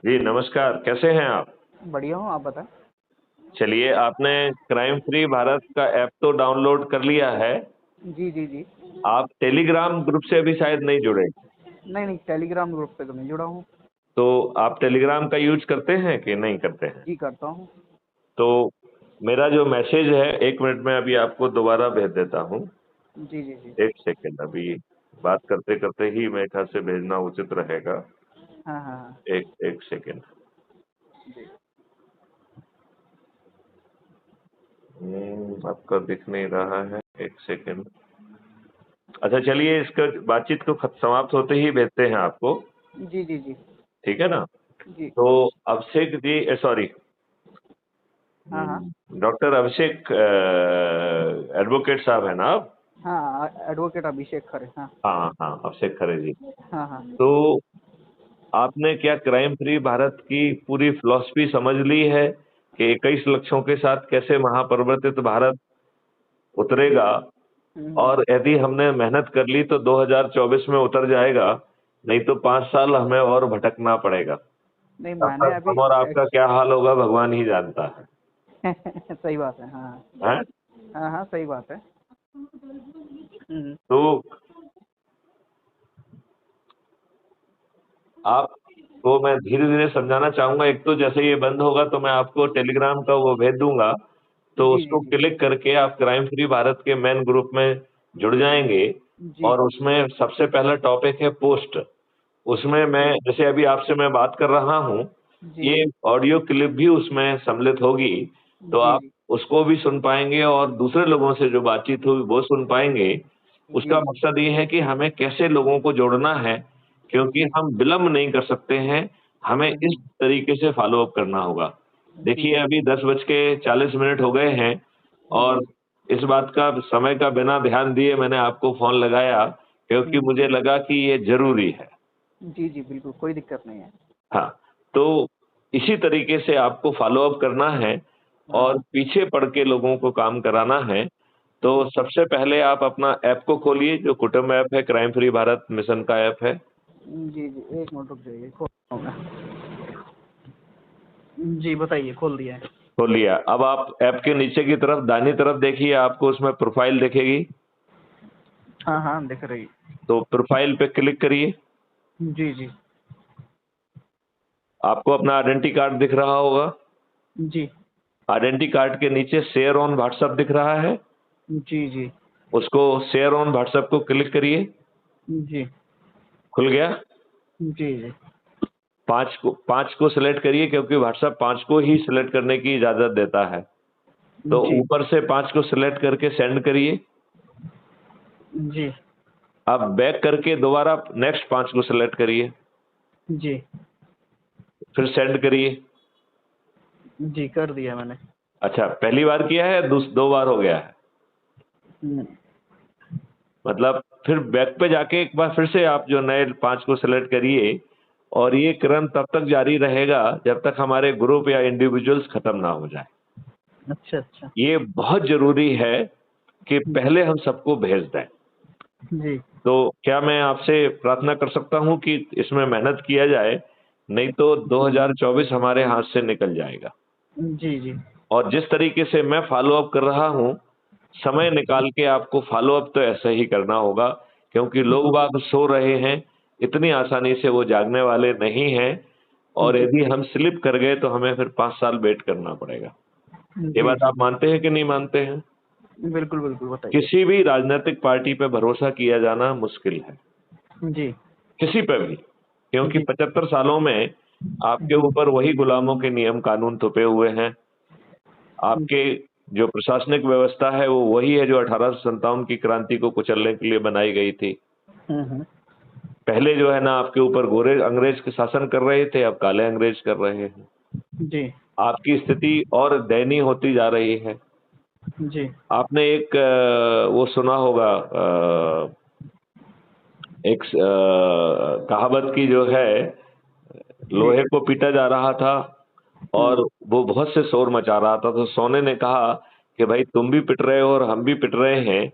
जी, नमस्कार, कैसे हैं आप? बढ़िया हूँ, आप बताएँ? चलिए, आपने क्राइम फ्री भारत का ऐप तो डाउनलोड कर लिया है, जी, जी, जी। आप टेलीग्राम ग्रुप से अभी शायद नहीं जुड़े। नहीं, नहीं, टेलीग्राम ग्रुप पे तो नहीं जुड़ा हूँ। तो आप टेलीग्राम का यूज़ करते हैं कि नहीं करते हैं? जी, करता हूँ। तो मेरा जो मैसेज है 1 मिनट में अभी आपको दोबारा भेज देता हूँ। जी, जी, जी। 1 सेकंड अभी बात करते-करते ही मेरे ख़्याल से भेजना उचित रहेगा। हाँ, हाँ, हाँ। 1 सेकंड। जी। आपका दिख नहीं रहा है, 1 सेकंड। अच्छा चलिए इसका बातचीत को समाप्त होते ही भेजते हैं आपको, जी, जी, जी। ठीक है ना? जी। तो अभिषेक जी सॉरी हाँ, हाँ। डॉक्टर अभिषेक एडवोकेट साहब है ना आप? हाँ, एडवोकेट अभिषेक खरे, हाँ। हाँ, हाँ, अभिषेक खरे जी। हाँ, हाँ। तो आपने क्या क्राइम फ्री भारत की पूरी फिलॉसफी समझ ली है कि 21 लक्ष्यों के साथ कैसे महापरिवर्तित भारत उतरेगा हुँ, हुँ। और यदि हमने मेहनत कर ली तो 2024 में उतर जाएगा, नहीं तो 5 साल हमें और भटकना पड़ेगा। नहीं, तब मैंने तक अभी हम और आपका क्या हाल होगा भगवान ही जानता है। सही बात है, हाँ। हैं? हाँ, हाँ, सही बात है। हुँ, तो आपको मैं धीरे-धीरे समझाना चाहूँगा, एक तो जैसे ये बंद होगा तो मैं आपको टेलीग्राम का वो भेज दूँगा, तो जी, जी, उसको जी। क्लिक करके आप क्राइम फ्री भारत के मेन ग्रुप में जुड़ जाएँगे जी। और उसमें सबसे पहला टॉपिक है पोस्ट। उसमें मैं जी। जैसे अभी आपसे मैं बात कर रहा हूँ, जी, ये जी। ऑडियो क्लिप भी उसमें सम्मिलित होगी, तो जी, आप जी। उसको भी सुन पाएँगे और दूसरे लोगों से जो बातचीत हुई वो सुन पाएँगे। जी, उसका जी। मकसद ये है कि हमें कैसे लोगों को जोड़ना है, क्योंकि जी। हम विलम्ब नहीं कर सकते हैं, हमें हुँ, इस हुँ। तरीके से फ़ॉलो अप करना होगा। जी, देखिए जी। अभी 10 बज के 40 मिनट हो गए हैं जी, और जी। इस बात का समय का बिना ध्यान दिए मैंने आपको फ़ोन लगाया, हुँ, क्योंकि हुँ। मुझे लगा कि ये ज़रूरी है। जी, जी, बिल्कुल, कोई दिक्कत नहीं है। हाँ, तो इसी तरीके से आपको फ़ॉलो अप करना है हाँ, और हाँ। पीछे पड़ के लोगों को काम कराना है, तो जी। सबसे पहले आप अपना ऐप को खोलिए, जो कुटुंब ऐप है, क्राइम फ्री भारत मिशन का ऐप है। जी, जी, 1 मिनट रुक जाइए, खोल रहा हूँ मैं। जी, बताइए, खोल दिया है। खोल लिया। अब आप ऐप के नीचे की तरफ दाहिनी तरफ देखिए, आपको उसमें प्रोफ़ाइल दिखेगी, हाँ, हाँ, दिख रही। तो प्रोफ़ाइल पे क्लिक करिए। जी, जी। आपको अपना आइडेंटिटी कार्ड दिख रहा होगा। जी। आइडेंटिटी कार्ड के नीचे शेयर ऑन व्हाट्सएप दिख रहा है, जी, जी। उसको शेयर ऑन व्हाट्सएप को क्लिक करिए। जी। खुल गया? जी, जी। 5 को सिलेक्ट करिए क्योंकि व्हाट्सएप 5 को ही सिलेक्ट करने की इजाज़त देता है। तो जी। ऊपर से 5 को सिलेक्ट करके सेंड करिए। जी। अब बैक करके दोबारा नेक्स्ट 5 को सिलेक्ट करिए, जी। फिर सेंड करिए। जी, कर दिया मैंने। अच्छा, पहली बार किया है या 2 बार हो गया है? हुँ। मतलब फिर बैक पे जाके एक बार फिर से आप जो नए 5 को सिलेक्ट करिए और ये क्रम तब तक जारी रहेगा जब तक हमारे ग्रुप या इंडिविजुअल्स खत्म ना हो जाए। अच्छा, अच्छा। ये बहुत ज़रूरी है कि जी। पहले हम सबको भेज दें। जी। तो क्या मैं आपसे प्रार्थना कर सकता हूँ कि इसमें मेहनत किया जाए, नहीं तो 2024 हमारे हाथ से निकल जाएगा। जी, जी। और जिस तरीके से मैं फ़ॉलो अप कर रहा हूँ, समय निकाल के आपको फ़ॉलो अप तो ऐसे ही करना होगा, क्योंकि लोग जी। बाग सो रहे हैं, इतनी आसानी से वो जागने वाले नहीं हैं और जी। यदि हम स्लिप कर गए तो हमें फिर 5 साल वेट करना पड़ेगा। ये जी, बात जी। आप मानते हैं कि नहीं मानते हैं? बिल्कुल, बिल्कुल, बताइए। किसी भी राजनीतिक पार्टी पे भरोसा किया जाना मुश्किल है, जी। किसी पे भी, क्योंकि जी। 75 सालों में आपके जी। ऊपर वही गुलामों के नियम कानून थोपे हुए हैं। आपके जी। जो प्रशासनिक व्यवस्था है वो वही है जो 1857 की क्रांति को कुचलने के लिए बनाई गई थी। हुँ, हुँ। पहले जो है ना आपके ऊपर गोरे अंग्रेज के शासन कर रहे थे, अब काले अंग्रेज कर रहे हैं। जी। आपकी स्थिति और दयनीय होती जा रही है। जी। आपने एक वो सुना होगा एक कहावत की जो है, जी। लोहे को पीटा जा रहा था हुँ। और वो बहुत से शोर मचा रहा था, तो सोने ने कहा कि भाई तुम भी पिट रहे हो और हम भी पिट रहे हैं,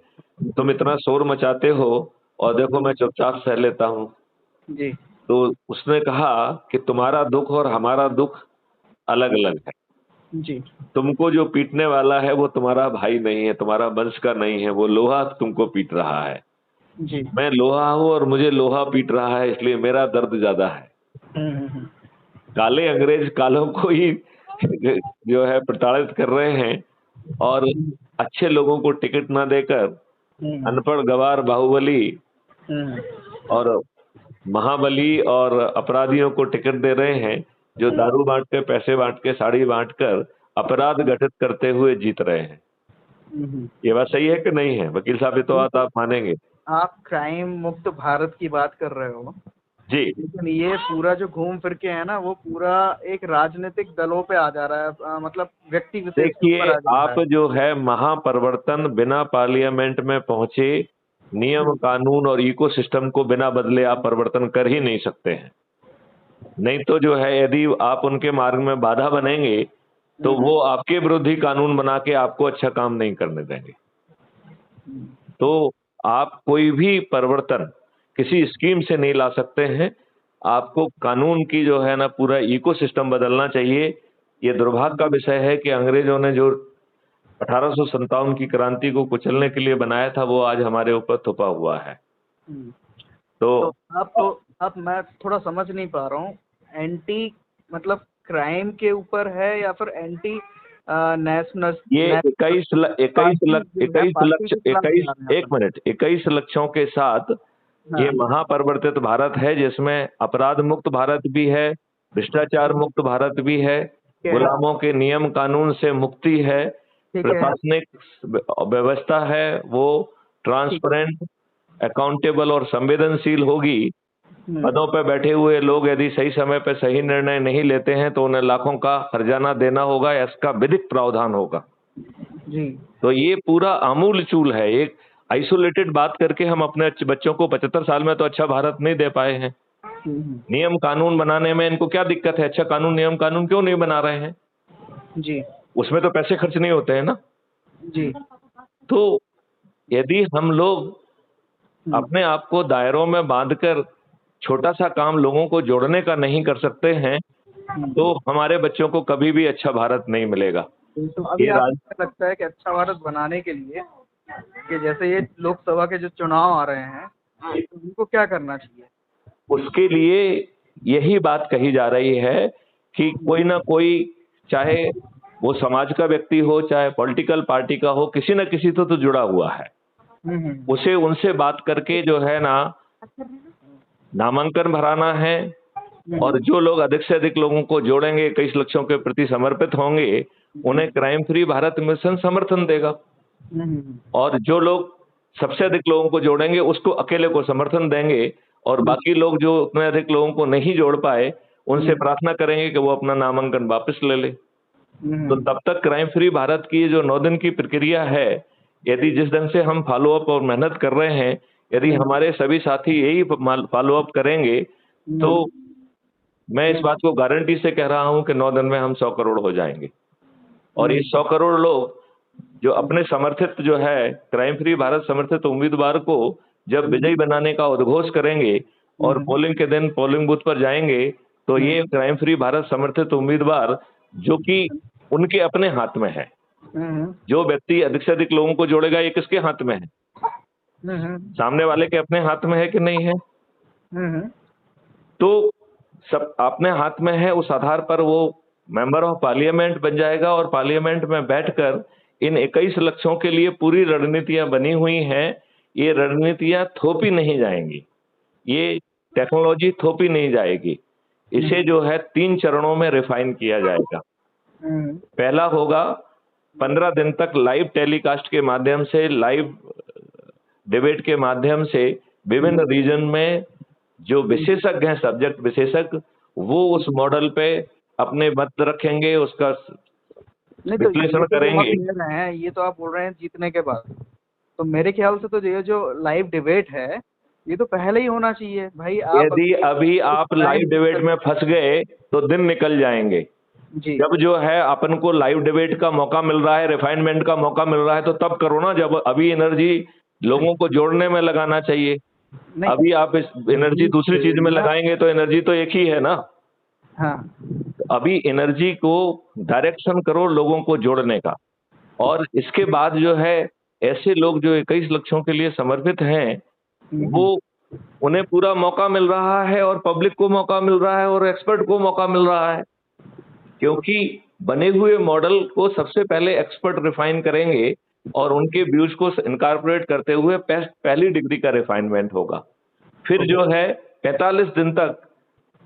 तुम इतना शोर मचाते हो और देखो मैं जी। चुपचाप सह लेता हूँ। जी। तो उसने कहा कि तुम्हारा दुख और हमारा दुख अलग अलग है। जी। तुमको जो पीटने वाला है वो तुम्हारा भाई नहीं है, तुम्हारा वंश का नहीं है, वो लोहा तुमको पीट रहा है। जी। मैं लोहा हूं और मुझे लोहा पीट रहा है, इसलिए मेरा दर्द ज्यादा है। हम्म। काले अंग्रेज कालों को ही जो है प्रताड़ित कर रहे हैं, और अच्छे लोगों को टिकट ना देकर हम्म। अनपढ़ गवार बाहुबली हम्म। और महाबली और अपराधियों को टिकट दे रहे हैं, जो दारू बांट के, पैसे बांट के, साड़ी बांट कर अपराध घटित करते हुए जीत रहे हैं। हम्म। ये बात सही है कि नहीं है? वकील साहब, ये तो आप मानेंगे। आप क्राइम मुक्त भारत की बात कर रहे हो, जी। लेकिन ये पूरा जो घूम फिर के है ना, वो पूरा एक राजनीतिक दलों पे आ जा रहा है, मतलब व्यक्ति विशेष के देखिए, ऊपर आ जा रहा आप है। जो है महापरिवर्तन बिना पार्लियामेंट में पहुंचे नियम कानून और इकोसिस्टम को बिना बदले आप परिवर्तन कर ही नहीं सकते हैं। नहीं तो जो है, यदि आप उनके मार्ग में बाधा बनेंगे तो वो आपके विरुद्ध ही कानून बना के आपको अच्छा काम नहीं करने देंगे। तो आप कोई भी परिवर्तन किसी स्कीम से नहीं ला सकते हैं। आपको कानून की जो है ना पूरा इकोसिस्टम बदलना चाहिए। ये दुर्भाग्य का विषय है कि अंग्रेजों ने जो 1857 की क्रांति को कुचलने के लिए बनाया था, वो आज हमारे ऊपर थुपा हुआ है। तो तो आप मैं थोड़ा समझ नहीं पा रहा हूँ, एंटी मतलब क्राइम के ऊपर है या फिर एंटी नेशनल ये 21 लक्ष्यों के साथ ये महापरिवर्तित भारत है, जिसमें अपराध मुक्त भारत भी है, भ्रष्टाचार मुक्त भारत भी है, गुलामों के नियम कानून से मुक्ति है, प्रशासनिक व्यवस्था है वो ट्रांसपेरेंट, अकाउंटेबल और संवेदनशील होगी। पदों पर बैठे हुए लोग यदि सही समय पर सही निर्णय नहीं लेते हैं तो उन्हें लाखों का हर्जाना देना होगा, इसका विधिक प्रावधान होगा। जी। तो ये पूरा आमूल चूल है। एक आइसोलेटेड बात करके हम अपने बच्चों को 75 साल में तो अच्छा भारत नहीं दे पाए हैं। नियम कानून बनाने में इनको क्या दिक्कत है? अच्छा कानून, नियम कानून क्यों नहीं बना रहे हैं? जी। उसमें तो पैसे खर्च नहीं होते हैं ना। जी। तो यदि हम लोग अपने आप को दायरों में बांधकर छोटा सा काम लोगों को जोड़ने का नहीं कर सकते हैं, तो हमारे बच्चों को कभी भी अच्छा भारत नहीं मिलेगा। तो अभी आपको लगता है कि अच्छा भारत बनाने के लिए, कि जैसे ये लोकसभा के जो चुनाव आ रहे हैं, तो उनको क्या करना चाहिए? उसके लिए यही बात कही जा रही है कि कोई ना कोई, चाहे वो समाज का व्यक्ति हो, चाहे पॉलिटिकल पार्टी का हो, किसी न किसी तो जुड़ा हुआ है। उसे उनसे बात करके जो है ना नामांकन भराना है, और जो लोग अधिक से अधिक लोगों को जोड़ेंगे, 21 लक्ष्यों के प्रति समर्पित होंगे, उन्हें क्राइम फ्री भारत मिशन समर्थन देगा। और जो लोग सबसे अधिक लोगों को जोड़ेंगे उसको अकेले को समर्थन देंगे, और बाकी लोग जो उतने अधिक लोगों को नहीं जोड़ पाए उनसे प्रार्थना करेंगे कि वो अपना नामांकन वापस ले ले। तो तब तक क्राइम फ्री भारत की जो 9 दिन की प्रक्रिया है, यदि जिस ढंग से हम फॉलो अप और मेहनत कर रहे हैं, यदि हमारे सभी साथी यही फॉलो अप करेंगे, तो मैं इस बात को गारंटी से कह रहा हूं कि 9 दिन में हम 100 करोड़ हो जाएंगे। और ये 100 करोड़ लोग जो अपने समर्थित जो है क्राइम फ्री भारत समर्थित उम्मीदवार को जब विजयी बनाने का उद्घोष करेंगे और पोलिंग के दिन पोलिंग बूथ पर जाएंगे, तो ये क्राइम फ्री भारत समर्थित उम्मीदवार जो कि उनके अपने हाथ में है, जो व्यक्ति अधिक से अधिक लोगों को जोड़ेगा, ये किसके हाथ में है? सामने वाले के अपने हाथ में है कि नहीं है? तो सब अपने हाथ में है। उस आधार पर वो मेंबर ऑफ पार्लियामेंट बन जाएगा, और पार्लियामेंट में बैठकर इन 21 लक्ष्यों के लिए पूरी रणनीतियां बनी हुई हैं। ये रणनीतियां थोपी नहीं जाएंगी, ये टेक्नोलॉजी थोपी नहीं जाएगी। इसे जो है 3 चरणों में रिफाइन किया जाएगा। पहला होगा 15 दिन तक लाइव टेलीकास्ट के माध्यम से, लाइव डिबेट के माध्यम से विभिन्न रीजन में जो विशेषज्ञ हैं, सब्जेक्ट विशेषज्ञ, वो उस मॉडल पे अपने मत रखेंगे, उसका विश्लेषण करेंगे। ये तो आप बोल रहे हैं जीतने के बाद, तो मेरे ख्याल से तो ये जो लाइव डिबेट है ये तो पहले ही होना चाहिए भाई। यदि अभी आप लाइव डिबेट में फंस गए तो दिन निकल जाएंगे जी। जब जो है अपन को लाइव डिबेट का मौका मिल रहा है, रिफाइनमेंट का मौका मिल रहा है, तो तब करो ना, जब अभी एनर्जी लोगों को जोड़ने में लगाना चाहिए। नहीं, अभी आप इस एनर्जी दूसरी चीज में लगाएंगे तो एनर्जी तो एक ही है ना। हाँ अभी एनर्जी को डायरेक्शन करो लोगों को जोड़ने का, और इसके बाद जो है ऐसे लोग जो 21 लक्ष्यों के लिए समर्पित हैं, वो उन्हें पूरा मौका मिल रहा है और पब्लिक को मौका मिल रहा है और एक्सपर्ट को मौका मिल रहा है, क्योंकि बने हुए मॉडल को सबसे पहले एक्सपर्ट रिफाइन करेंगे और उनके व्यूज को इनकॉर्पोरेट करते हुए पहली डिग्री का रिफाइनमेंट होगा। फिर जो है 45 दिन तक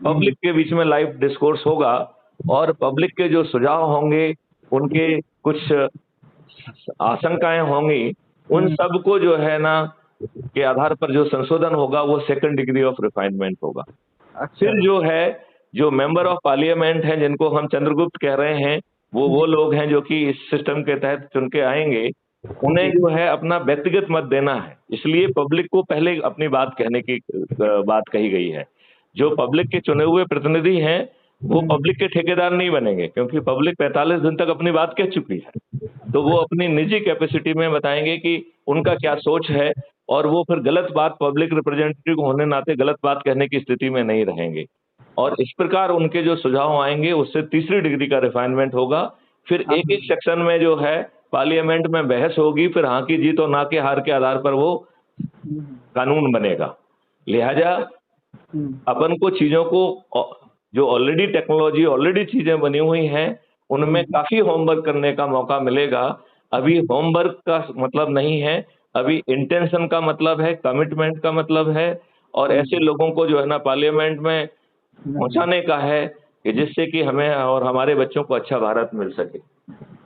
पब्लिक के बीच में लाइव डिस्कोर्स होगा और पब्लिक के जो सुझाव होंगे, उनके कुछ आशंकाएं होंगी, उन सब को जो है ना के आधार पर जो संशोधन होगा वो सेकंड डिग्री ऑफ रिफाइनमेंट होगा। फिर जो है जो मेंबर ऑफ पार्लियामेंट हैं जिनको हम चंद्रगुप्त कह रहे हैं, वो लोग हैं जो कि इस सिस्टम के तहत चुन के आएंगे, उन्हें जो है अपना व्यक्तिगत मत देना है। इसलिए पब्लिक को पहले अपनी बात कहने की बात कही गई है। जो पब्लिक के चुने हुए प्रतिनिधि हैं वो पब्लिक के ठेकेदार नहीं बनेंगे, क्योंकि पब्लिक 45 दिन तक अपनी बात कह चुकी है। तो वो अपनी निजी कैपेसिटी में बताएंगे कि उनका क्या सोच है, और वो फिर गलत बात पब्लिक रिप्रेजेंटेटिव होने नाते गलत बात कहने की स्थिति में नहीं रहेंगे। और इस प्रकार उनके जो सुझाव आएंगे उससे तीसरी डिग्री का रिफाइनमेंट होगा। फिर एक एक सेक्शन में जो है पार्लियामेंट में बहस होगी, फिर हाँ की जीत और ना के हार के आधार पर वो कानून बनेगा। लिहाजा अपन को चीजों को जो ऑलरेडी टेक्नोलॉजी ऑलरेडी चीजें बनी हुई हैं उनमें काफी होमवर्क करने का मौका मिलेगा। अभी होमवर्क का मतलब नहीं है, अभी इंटेंशन का मतलब है, कमिटमेंट का मतलब है, और ऐसे लोगों को जो है ना पार्लियामेंट में पहुंचाने का है कि जिससे कि हमें और हमारे बच्चों को अच्छा भारत मिल सके।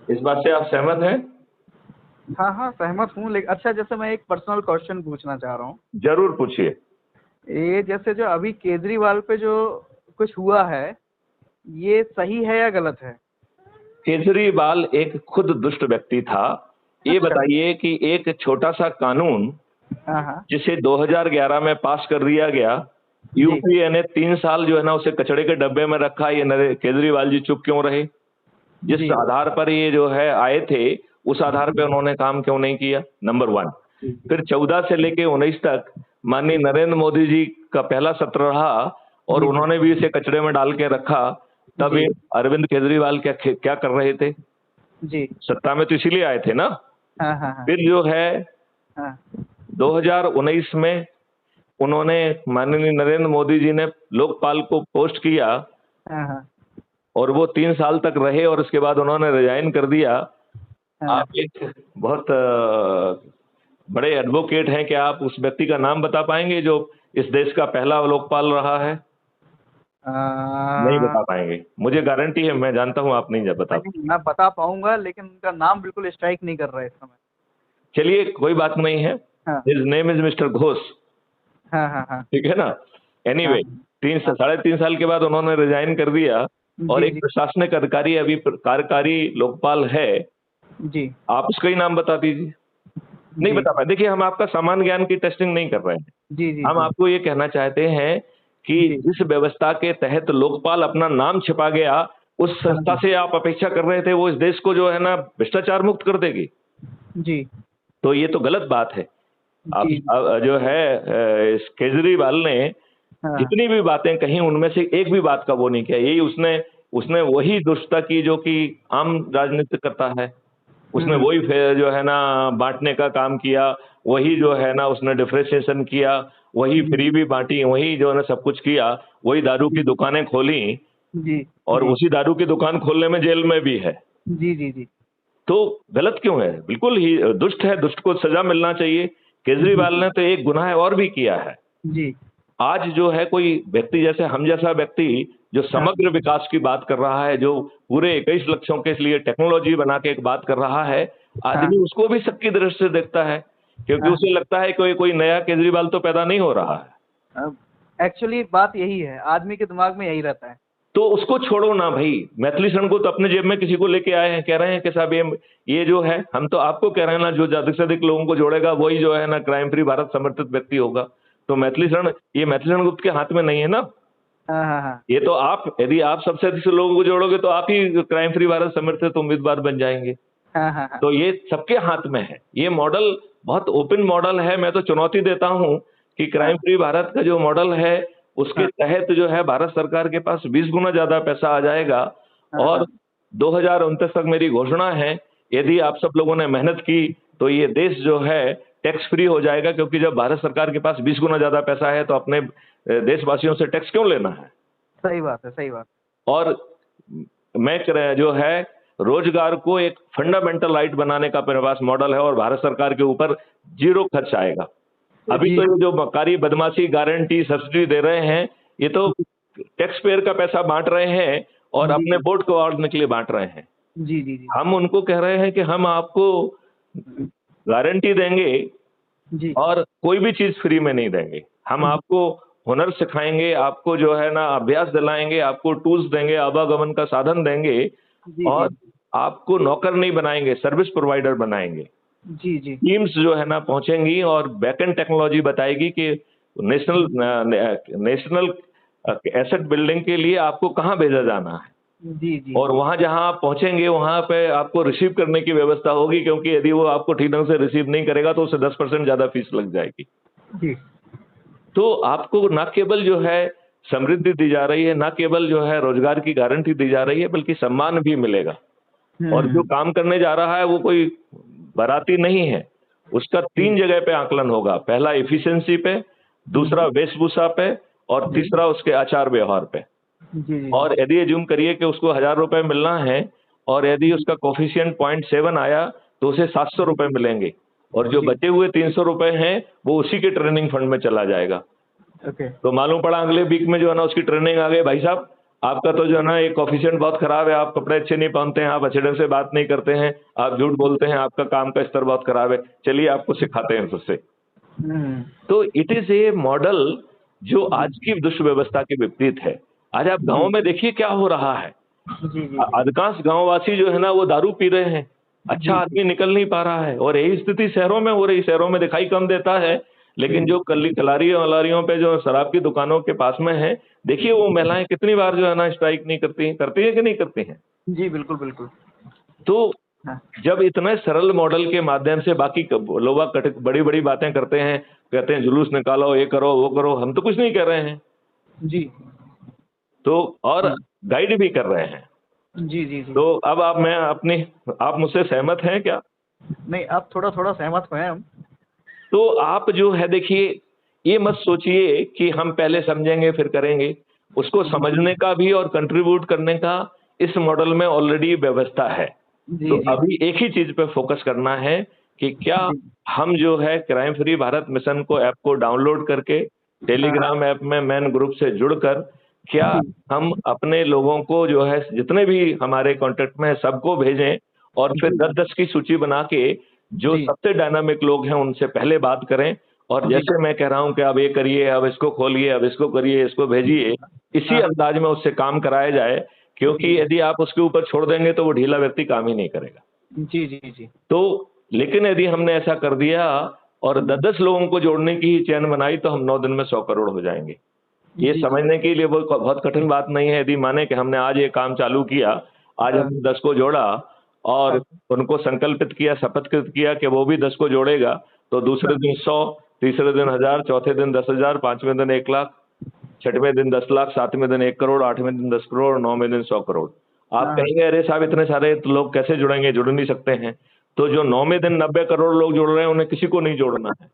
इस बात से आप सहमत हैं? हाँ हाँ सहमत हूँ। लेकिन अच्छा, जैसे मैं एक पर्सनल क्वेश्चन पूछना चाह रहा हूँ। जरूर पूछिए। ये जैसे जो अभी केजरीवाल पे जो कुछ हुआ है, ये सही है या गलत है? केजरीवाल एक खुद दुष्ट व्यक्ति था। ये बताइए कि एक छोटा सा कानून जिसे 2011 में पास कर दिया गया, यूपीए ने 3 साल जो है ना उसे कचड़े के डब्बे में रखा। ये केजरीवाल जी चुप क्यों रहे? जिस आधार पर ये जो है आए थे उस आधार पे उन्होंने काम क्यों नहीं किया? नंबर 1। फिर 14 से लेके 19 तक माननीय नरेंद्र मोदी जी का पहला सत्र रहा और उन्होंने भी इसे कचड़े में डाल के रखा। तब ये अरविंद केजरीवाल क्या कर रहे थे? जी सत्ता में तो इसीलिए आए थे ना। फिर जो है 2019 में उन्होंने माननीय नरेंद्र मोदी जी ने लोकपाल को पोस्ट किया और वो 3 साल तक रहे और उसके बाद उन्होंने रिजाइन कर दिया। आप एक बहुत बड़े एडवोकेट हैं, क्या आप उस व्यक्ति का नाम बता पाएंगे जो इस देश का पहला लोकपाल रहा है? नहीं बता पाएंगे। मुझे गारंटी है, मैं जानता हूं आप नहीं बता पाएंगे। मैं बता पाऊंगा लेकिन उनका नाम बिल्कुल स्ट्राइक नहीं कर रहा है इस समय। चलिए कोई बात नहीं है। His name is mister Ghosh. ठीक है ना। एनीवे 3.5 साल के बाद उन्होंने रिजाइन कर दिया और एक प्रशासनिक अधिकारी अभी कार्यकारी लोकपाल है जी, आप उसका ही नाम बता दीजिए। नहीं बता पाए। देखिए हम आपका सामान्य ज्ञान की टेस्टिंग नहीं कर रहे हैं जी, हम आपको ये कहना चाहते हैं कि जिस व्यवस्था के तहत लोकपाल अपना नाम छिपा गया, उस संस्था से आप अपेक्षा कर रहे थे वो इस देश को जो है ना भ्रष्टाचार मुक्त कर देगी जी। तो ये तो गलत बात है। आप जो है इस केजरीवाल ने जितनी भी बातें कही उनमें से एक भी बात का वो नहीं किया। यही उसने वही दुष्टता की जो कि आम राजनीति करता है। उसने वही जो है ना बांटने का काम किया, वही जो है ना उसने डिफरेंशिएशन किया, वही फ्री भी बांटी, वही जो है ना सब कुछ किया, वही दारू की दुकानें खोली जी, और उसी दारू की दुकान खोलने में जेल में भी है जी जी जी। तो गलत क्यों है? बिल्कुल ही दुष्ट है, दुष्ट को सजा मिलना चाहिए। केजरीवाल ने तो एक गुनाह और भी किया है जी। आज जो है कोई व्यक्ति जैसे हम जैसा व्यक्ति जो समग्र विकास की बात कर रहा है, जो पूरे 21 लक्ष्यों के लिए टेक्नोलॉजी बना के एक बात कर रहा है, आदमी उसको भी शक की दृष्टि से देखता है क्योंकि उसे लगता है कोई नया केजरीवाल तो पैदा नहीं हो रहा है। एक्चुअली बात यही है, आदमी के दिमाग में यही रहता है। तो उसको छोड़ो ना भाई। मैथिली शरण को तो अपने जेब में किसी को लेके आए हैं, कह रहे हैं कि साहब ये जो है, हम तो आपको कह रहे हैं ना, जो ज्यादा से अधिक लोगों को जोड़ेगा वही जो है ना क्राइम फ्री भारत समर्थित व्यक्ति होगा। तो मैथिली शरण गुप्त के हाथ में नहीं है ना। ये तो आप, यदि आप सबसे अधिक लोगों को जोड़ोगे तो आप ही क्राइम फ्री भारत समर्थित उम्मीदवार बन जाएंगे। तो ये सबके हाथ में है। ये मॉडल बहुत ओपन मॉडल है। मैं तो चुनौती देता हूं कि क्राइम फ्री भारत का जो मॉडल है उसके तहत जो है भारत सरकार के पास 20 गुना ज्यादा पैसा आ जाएगा। और 2029 तक मेरी घोषणा है, यदि आप सब लोगों ने मेहनत की तो ये देश जो है टैक्स फ्री हो जाएगा, क्योंकि जब भारत सरकार के पास 20 गुना ज्यादा पैसा है तो अपने देशवासियों से टैक्स क्यों लेना है। सही बात है, सही बात। और मैं जो है रोजगार को एक फंडामेंटल राइट बनाने का मेरे पास मॉडल है और भारत सरकार के ऊपर 0 खर्च आएगा। अभी तो ये जो मकारी बदमाशी गारंटी सब्सिडी दे रहे हैं, ये तो टैक्स पेयर का पैसा बांट रहे हैं और अपने वोट को बांटने के लिए बांट रहे हैं। जी जी जी। हम उनको कह रहे हैं कि हम आपको गारंटी देंगे जी। और कोई भी चीज फ्री में नहीं देंगे। हम आपको हुनर सिखाएंगे, आपको जो है ना अभ्यास दिलाएंगे, आपको टूल्स देंगे, आवागमन का साधन देंगे और आपको नौकर नहीं बनाएंगे, सर्विस प्रोवाइडर बनाएंगे। जी जी। टीम्स जो है ना पहुंचेंगी और बैकएंड टेक्नोलॉजी बताएगी कि नेशनल एसेट बिल्डिंग के लिए आपको कहाँ भेजा जाना है। जी जी। और वहां जहां आप पहुंचेंगे वहां पे आपको रिसीव करने की व्यवस्था होगी, क्योंकि यदि वो आपको ठीक ढंग से रिसीव नहीं करेगा तो उसे 10% ज्यादा फीस लग जाएगी। जी। तो आपको न केवल जो है समृद्धि दी जा रही है, न केवल जो है रोजगार की गारंटी दी जा रही है, बल्कि सम्मान भी मिलेगा। और जो काम करने जा रहा है वो कोई बाराती नहीं है, उसका 3 जगह पे आकलन होगा। पहला एफिशिएंसी पे, दूसरा वेशभूषा पे और तीसरा उसके आचार व्यवहार पे। जी। और यदि एज्यूम करिए कि उसको 1000 रुपए मिलना है और यदि उसका कोफिशिएंट 0.7 आया तो उसे 700 रुपए मिलेंगे और जो बचे हुए 300 रुपए हैं वो उसी के ट्रेनिंग फंड में चला जाएगा। तो मालूम पड़ा अगले वीक में जो है ना उसकी ट्रेनिंग आ गई, भाई साहब आपका तो जो है ना एक कोफिशिएंट बहुत खराब है, आप कपड़े अच्छे नहीं पहनते हैं, आप अच्छे ढंग से बात नहीं करते हैं, आप झूठ बोलते हैं, आपका काम का स्तर बहुत खराब है, चलिए आपको सिखाते हैं उससे। तो इट इज ए मॉडल जो आज की दुष्व्यवस्था के विपरीत है। आज आप गांव में देखिए क्या हो रहा है। अधिकांश गांववासी जो है ना वो दारू पी रहे हैं, अच्छा आदमी निकल नहीं पा रहा है। और यही स्थिति शहरों में हो रही। शहरों में दिखाई कम देता है, लेकिन जो कलारियों वलारियों पे जो शराब की दुकानों के पास में है, देखिए वो महिलाएं कितनी बार जो है ना स्ट्राइक नहीं करती हैं, करती है कि नहीं करती हैं। जी बिल्कुल बिल्कुल। तो जब इतने सरल मॉडल के माध्यम से बाकी लोग बड़ी बड़ी बातें करते हैं, कहते हैं जुलूस निकालो, ये करो वो करो, हम तो कुछ नहीं कर रहे हैं जी। तो और गाइड भी कर रहे हैं। जी जी जी। तो अब आप मुझसे सहमत हैं क्या? नहीं, आप थोड़ा थोड़ा सहमत हैं हम। तो आप जो है देखिए, ये मत सोचिए कि हम पहले समझेंगे फिर करेंगे। उसको समझने का भी और कंट्रीब्यूट करने का इस मॉडल में ऑलरेडी व्यवस्था है। तो अभी एक ही चीज पे फोकस करना है कि क्या हम जो है क्राइम फ्री भारत मिशन को ऐप को डाउनलोड करके टेलीग्राम ऐप में मैन ग्रुप से जुड़कर क्या हम अपने लोगों को जो है जितने भी हमारे कांटेक्ट में है सबको भेजें और फिर 10-10 की सूची बना के जो सबसे डायनामिक लोग हैं उनसे पहले बात करें। और जैसे मैं कह रहा हूं कि अब ये करिए, अब इसको खोलिए, अब इसको करिए, इसको भेजिए, इसी अंदाज में उससे काम कराया जाए। क्योंकि यदि आप उसके ऊपर छोड़ देंगे तो वो ढीला व्यक्ति काम ही नहीं करेगा। जी जी जी। तो लेकिन यदि हमने ऐसा कर दिया और 10-10 लोगों को जोड़ने की ही चैन बनाई तो हम 9 दिन में 100 करोड़ हो जाएंगे। ये समझने के लिए वो बहुत कठिन बात नहीं है। यदि माने कि हमने आज ये काम चालू किया, आज हमने 10 को जोड़ा और उनको संकल्पित किया, शपथकृत किया कि वो भी 10 को जोड़ेगा, तो दूसरे दिन 100, तीसरे दिन 1000, चौथे दिन 10,000, 5वें दिन 1 लाख, 6वें दिन 10 लाख, 7वें दिन 1 करोड़, 8वें दिन 10 करोड़, 9वें दिन 100 करोड़। आप कहेंगे अरे साहब इतने सारे लोग कैसे जुड़ेंगे? जुड़ नहीं सकते हैं। तो जो 9वें दिन 90 करोड़ लोग जुड़ रहे हैं उन्हें किसी को नहीं जोड़ना है।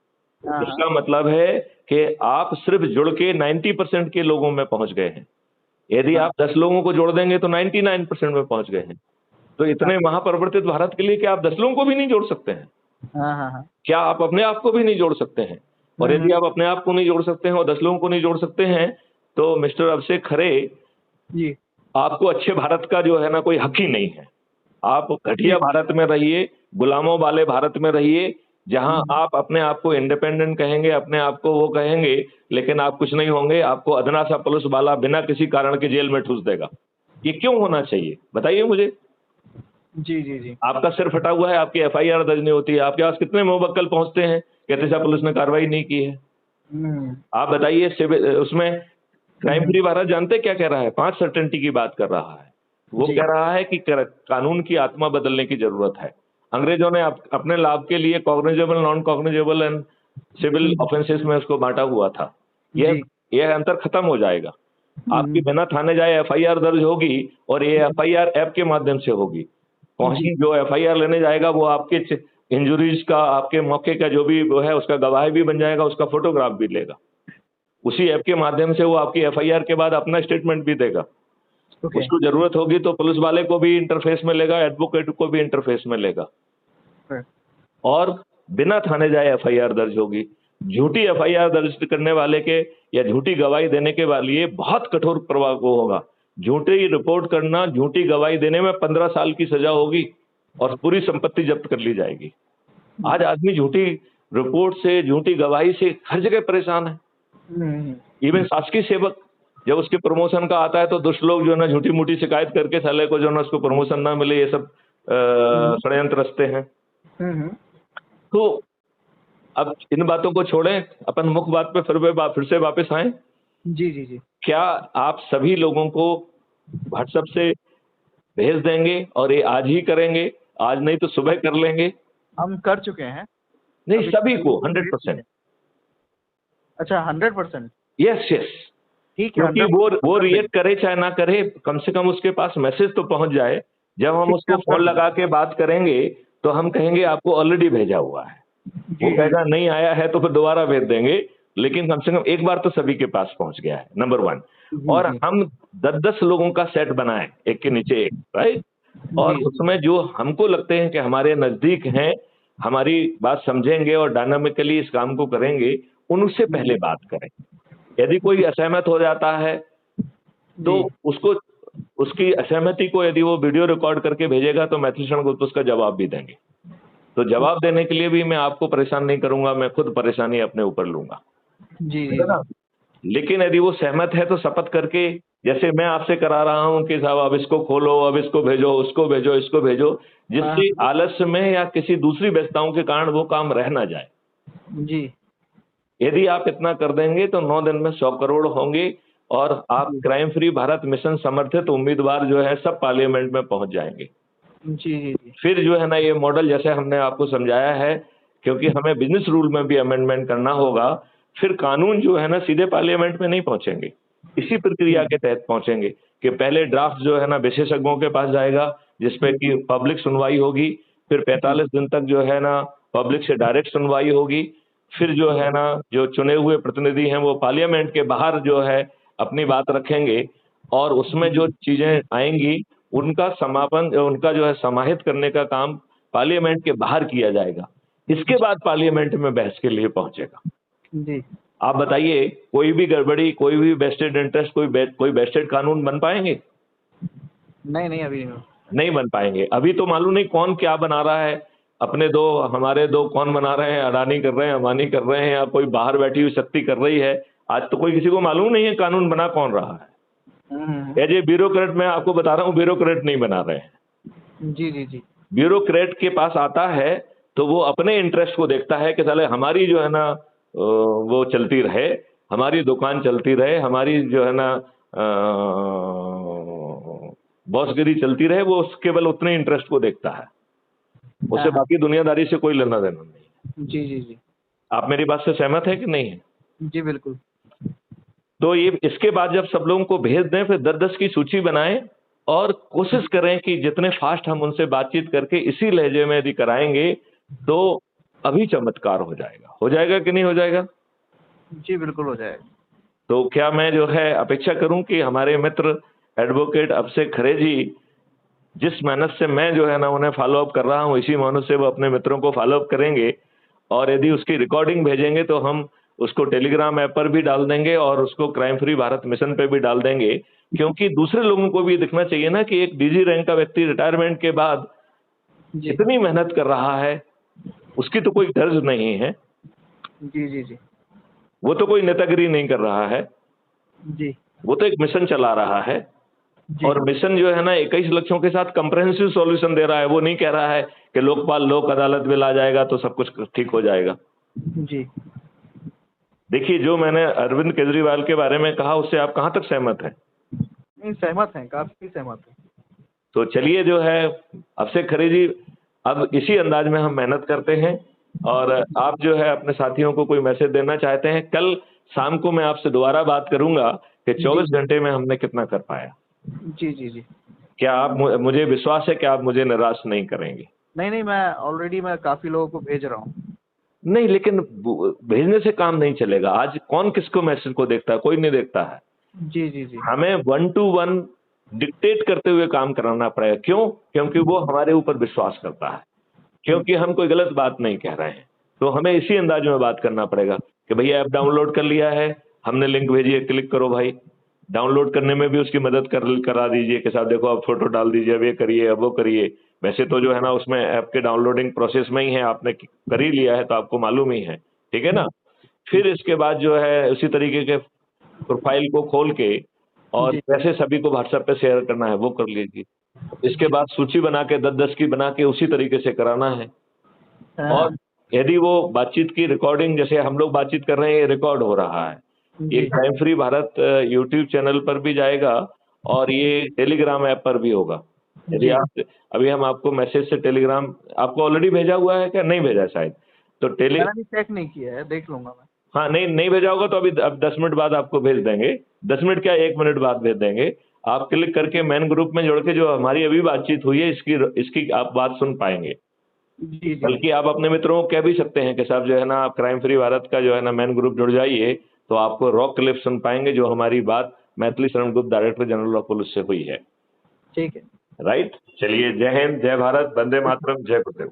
इसका मतलब है कि आप सिर्फ जुड़ के 90% के लोगों में पहुंच गए हैं। यदि आप 10 लोगों को जोड़ देंगे तो 99% में पहुंच गए हैं। तो इतने महापरिवर्तित भारत के लिए क्या आप 10 लोगों को भी नहीं जोड़ सकते हैं? क्या आप अपने आप को भी नहीं जोड़ सकते हैं? और यदि आप अपने आप को नहीं जोड़ सकते हैं और 10 लोगों को नहीं जोड़ सकते हैं तो मिस्टर अभिषेक खरे जी, आपको अच्छे भारत का जो है ना कोई हक ही नहीं है। आप घटिया भारत में रहिए, गुलामों वाले भारत में रहिए, जहां आप अपने आप को इंडिपेंडेंट कहेंगे, अपने आप को वो कहेंगे, लेकिन आप कुछ नहीं होंगे। आपको अदना सा पुलिस वाला बिना किसी कारण के जेल में ठूस देगा। ये क्यों होना चाहिए बताइए मुझे? जी जी जी। आपका सिर फटा हुआ है, आपकी FIR दर्ज नहीं होती है, आपके पास कितने मुवक्किल पहुंचते हैं, कहते साहब पुलिस ने कार्रवाई नहीं की है। आप बताइए उसमें क्राइम फ्री भारत जानते क्या कह रहा है? 5 सर्टेनिटी की बात कर रहा है। वो कह रहा है कि कानून की आत्मा बदलने की जरूरत है। अंग्रेजों ने अपने लाभ के लिए cognizable, non cognizable and civil offences में उसको बांटा हुआ था। यह अंतर खत्म हो जाएगा। आपकी बिना थाने जाए एफआईआर दर्ज होगी और ये एफआईआर ऐप के माध्यम से होगी। कौन जो एफआईआर लेने जाएगा वो आपके इंजुरीज का, आपके मौके का जो भी वो है उसका गवाह भी बन जाएगा, उसका फोटोग्राफ भी लेगा। उसी ऐप के माध्यम से वो आपकी एफआईआर के बाद अपना स्टेटमेंट भी देगा। उसको जरूरत होगी तो पुलिस वाले को भी इंटरफेस में लेगा, एडवोकेट को भी इंटरफेस में लेगा, और बिना थाने जाए एफआईआर दर्ज होगी। झूठी एफआईआर दर्ज करने वाले के या झूठी गवाही देने के लिए बहुत कठोर प्रभाव होगा। झूठी रिपोर्ट करना, झूठी गवाही देने में 15 साल की सजा होगी और पूरी संपत्ति जब्त कर ली जाएगी। आज आदमी झूठी रिपोर्ट से, झूठी गवाही से हर जगह परेशान है। इवन शासकीय सेवक जब उसके प्रमोशन का आता है तो दुष्ट लोग जो है ना झूठी मूठी शिकायत करके साले को जो है ना उसको प्रमोशन ना मिले, ये सब षड्यंत्र रचते हैं। तो अब इन बातों को छोड़ें, अपन मुख्य बात पे फिर से वापस आए। जी। क्या आप सभी लोगों को व्हाट्सएप से भेज देंगे और ये आज ही करेंगे? आज नहीं तो सुबह कर लेंगे। हम कर चुके हैं। नहीं, सभी को 100%। अच्छा, 100%? यस, ठीक है। क्योंकि वो रिएक्ट करे चाहे ना करे, कम से कम उसके पास मैसेज तो पहुंच जाए। जब हम उसको फोन लगा के बात करेंगे तो हम कहेंगे आपको ऑलरेडी भेजा हुआ है। वो कहेगा नहीं आया है तो फिर दोबारा भेज देंगे, लेकिन कम से कम एक बार तो सभी के पास पहुंच गया है, नंबर 1। और हम 10-10 लोगों का सेट बनाएं, एक के नीचे एक, राइट? और उसमें जो हमको लगते हैं कि हमारे नजदीक हैं, हमारी बात समझेंगे और डायनामिकली इस काम को करेंगे, उनसे पहले बात करें। यदि कोई असहमत हो जाता है तो उसको, उसकी असहमति को यदि वो वीडियो रिकॉर्ड करके भेजेगा तो मैथिली शरण गुप्त उसका जवाब भी देंगे। तो जवाब देने के लिए भी मैं आपको परेशान नहीं करूंगा, मैं खुद परेशानी अपने ऊपर लूंगा। जी। लेकिन यदि वो सहमत है तो शपथ करके, जैसे मैं आपसे करा रहा हूं कि साहब अब इसको खोलो, अब इसको भेजो, उसको भेजो, इसको भेजो, जिससे आलस्य में या किसी दूसरी व्यस्तताओं के कारण वो काम रह ना जाए। जी। यदि आप इतना कर देंगे तो 9 दिन में 100 करोड़ होंगे और आप क्राइम फ्री भारत मिशन समर्थित उम्मीदवार जो है सब पार्लियामेंट में पहुंच जाएंगे। जी। फिर जो है ना ये मॉडल जैसे हमने आपको समझाया है, क्योंकि हमें बिजनेस रूल में भी अमेंडमेंट करना होगा, फिर कानून जो है ना सीधे पार्लियामेंट में नहीं पहुंचेंगे, इसी प्रक्रिया के तहत पहुंचेंगे कि पहले ड्राफ्ट जो है ना विशेषज्ञों के पास जाएगा जिसपे कि पब्लिक सुनवाई होगी, फिर 45 दिन तक जो है ना पब्लिक से डायरेक्ट सुनवाई होगी, फिर जो है ना जो चुने हुए प्रतिनिधि हैं वो पार्लियामेंट के बाहर जो है अपनी बात रखेंगे और उसमें जो चीजें आएंगी उनका समापन, उनका जो है समाहित करने का काम पार्लियामेंट के बाहर किया जाएगा। इसके बाद पार्लियामेंट में बहस के लिए पहुंचेगा। जी। आप बताइए, कोई भी गड़बड़ी, कोई भी वेस्टेड इंटरेस्ट, कोई वेस्टेड कानून बन पाएंगे? नहीं, अभी नहीं बन पाएंगे। अभी तो मालूम नहीं कौन क्या बना रहा है, अपने दो हमारे दो कौन बना रहे हैं, अडानी कर रहे हैं, अंबानी कर रहे हैं, या कोई बाहर बैठी हुई शक्ति कर रही है। आज तो कोई किसी को मालूम नहीं है कानून बना कौन रहा है। एज ए ब्यूरोक्रेट मैं आपको बता रहा हूँ, ब्यूरोक्रेट नहीं बना रहे हैं। जी। ब्यूरोक्रेट के पास आता है तो वो अपने इंटरेस्ट को देखता है कि साले हमारी जो है ना वो चलती रहे, हमारी दुकान चलती रहे, हमारी जो है ना बॉसगिरी चलती रहे, वो केवल उतने इंटरेस्ट को देखता है, उसे बाकी दुनियादारी से कोई लेना देना नहीं। जी। आप मेरी बात से सहमत है कि नहीं है? जी बिल्कुल। तो ये इसके बाद जब सब लोगों को भेज दें, फिर 10-10 की सूची बनाएं और कोशिश करें कि जितने फास्ट हम उनसे बातचीत करके इसी लहजे में यदि कराएंगे तो अभी चमत्कार हो जाएगा। हो जाएगा कि नहीं हो जाएगा? जी बिल्कुल हो जाएगा। तो क्या मैं जो है अपेक्षा करूं कि हमारे मित्र एडवोकेट अभिषेक खरे जी, जिस मेहनत से मैं जो है ना उन्हें फॉलो अप कर रहा हूं, इसी मेहनत से वो अपने मित्रों को फॉलो अप करेंगे और यदि उसकी रिकॉर्डिंग भेजेंगे तो हम उसको टेलीग्राम ऐप पर भी डाल देंगे और उसको क्राइम फ्री भारत मिशन पे भी डाल देंगे, क्योंकि दूसरे लोगों को भी दिखना चाहिए ना कि एक डीजी रैंक का व्यक्ति रिटायरमेंट के बाद इतनी मेहनत कर रहा है, उसकी तो कोई गर्ज नहीं है। जी। वो तो कोई नेतागिरी नहीं कर रहा है जी, वो तो एक मिशन चला रहा है और मिशन जो है ना 21 लक्ष्यों के साथ कंप्रहेंसिव सॉल्यूशन दे रहा है। वो नहीं कह रहा है कि लोकपाल लोक अदालत बिल आ जाएगा तो सब कुछ ठीक हो जाएगा। जी। देखिए, जो मैंने अरविंद केजरीवाल के बारे में कहा उससे आप कहां तक सहमत हैं? नहीं, सहमत हैं, काफी सहमत हैं। तो चलिए जो है अभिषेक खरे जी, अब इसी अंदाज में हम मेहनत करते हैं और आप जो है अपने साथियों को कोई मैसेज देना चाहते हैं? कल शाम को मैं आपसे दोबारा बात करूंगा कि 24 घंटे में हमने कितना कर पाया। जी जी जी। क्या आप मुझे विश्वास है कि आप मुझे निराश नहीं करेंगे? नहीं, मैं ऑलरेडी मैं काफी लोगों को भेज रहा हूँ। नहीं, लेकिन भेजने से काम नहीं चलेगा। आज कौन किसको मैसेज को देखता है? कोई नहीं देखता है। जी जी जी। हमें 1 to 1 डिक्टेट करते हुए काम कराना पड़ेगा। क्यों? क्योंकि वो हमारे ऊपर विश्वास करता है, क्योंकि हम कोई गलत बात नहीं कह रहे हैं। तो हमें इसी अंदाज में बात करना पड़ेगा कि भैया ऐप डाउनलोड कर लिया है, हमने लिंक भेजी है, क्लिक करो भाई। डाउनलोड करने में भी उसकी मदद करा दीजिए कि साहब देखो आप फोटो डाल दीजिए, अब ये करिए, अब वो करिए। वैसे तो जो है ना उसमें ऐप के डाउनलोडिंग प्रोसेस में ही है, आपने कर ही लिया है तो आपको मालूम ही है, ठीक है ना? फिर इसके बाद जो है उसी तरीके के प्रोफाइल को खोल के और जी। कैसे सभी को व्हाट्सएप पे शेयर करना है वो कर लीजिए। इसके बाद सूची बना के 10-10 की बना के उसी तरीके से कराना है। और यदि वो बातचीत की रिकॉर्डिंग, जैसे हम लोग बातचीत कर रहे हैं, ये रिकॉर्ड हो रहा है, ये जी। Crime free Bharat YouTube channel पर भी जाएगा और ये टेलीग्राम ऐप पर भी होगा। यदि जी। आप अभी हम आपको मैसेज से टेलीग्राम आपको ऑलरेडी भेजा हुआ है क्या? नहीं भेजा शायद। तो मैंने अभी चेक नहीं किया है, देख लूंगा मैं। हाँ, नहीं भेजा होगा तो अभी अब 10 मिनट बाद आपको भेज देंगे। 10 मिनट क्या 1 मिनट बाद भेज देंगे। आप क्लिक करके मेन ग्रुप में जुड़ के जो हमारी अभी बातचीत हुई है इसकी आप बात सुन पाएंगे। जी जी। बल्कि आप अपने मित्रों को कह भी सकते हैं कि साहब जो है ना आप क्राइम फ्री भारत का जो है ना मेन ग्रुप जुड़ जाइए, तो आपको रॉक क्लिप सुन पाएंगे जो हमारी बात Maithili Sharan Gupt director general of police से हुई है। ठीक है। राइट? चलिए, जय हिंद, जय भारत, वंदे मातरम, जय गुरुदेव।